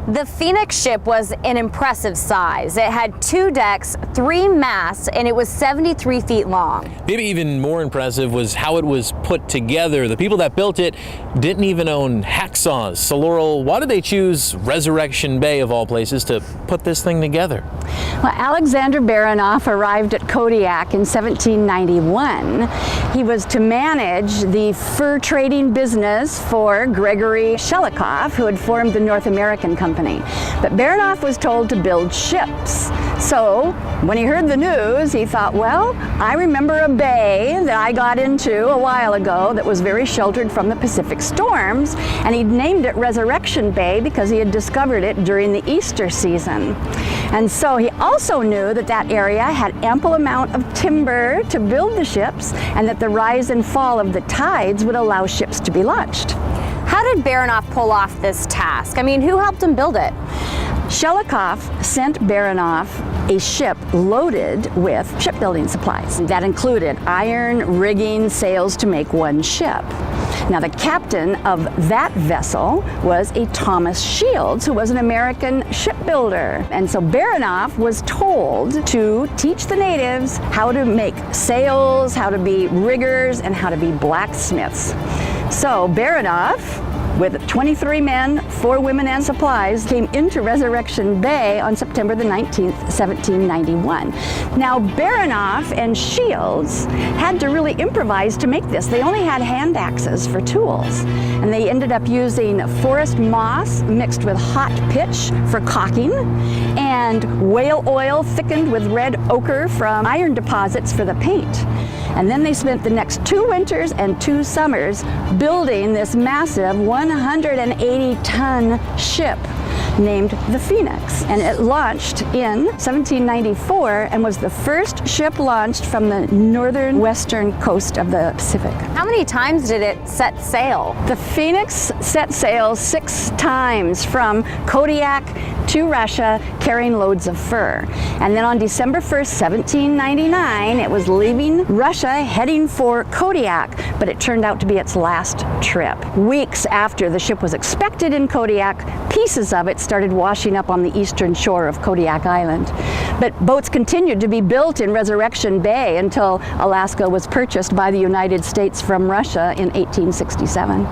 The Phoenix ship was an impressive size. It had 2 decks, 3 masts, and it was 73 feet long. Maybe even more impressive was how it was put together. The people that built it didn't even own hacksaws. So Laurel, why did they choose Resurrection Bay of all places to put this thing together? Well, Alexander Baranof arrived at Kodiak in 1791. He was to manage the fur trading business for Grigorri Shelikhov, who had formed the North American Company. But Baranof was told to build ships. So when he heard the news, he thought, well, I remember a bay that I got into a while ago that was very sheltered from the Pacific storms, and he'd named it Resurrection Bay because he had discovered it during the Easter season. And so he also knew that that area had ample amount of timber to build the ships, and that the rise and fall of the tides would allow ships to be launched. How did Baranof pull off this task? I mean, who helped him build it? Shelikhov sent Baranof a ship loaded with shipbuilding supplies. That included iron, rigging, sails to make one ship. Now, the captain of that vessel was a Thomas Shields, who was an American shipbuilder. And so Baranof was told to teach the natives how to make sails, how to be riggers, and how to be blacksmiths. So Baranof, with 23 men, 4 women, and supplies, came into Resurrection Bay on September the 19th, 1791. Now, Baranof and Shields had to really improvise to make this. They only had hand axes for tools, and they ended up using forest moss mixed with hot pitch for caulking, and whale oil thickened with red ochre from iron deposits for the paint. And then they spent the next 2 winters and 2 summers building this massive 180-ton ship named the Phoenix. And it launched in 1794 and was the first ship launched from the northern western coast of the Pacific. How many times did it set sail? The Phoenix set sail 6 times from Kodiak to Russia, carrying loads of fur. And then on December 1st, 1799, it was leaving Russia, heading for Kodiak, but it turned out to be its last trip. Weeks after the ship was expected in Kodiak, pieces of it started washing up on the eastern shore of Kodiak Island. But boats continued to be built in Resurrection Bay until Alaska was purchased by the United States from Russia in 1867.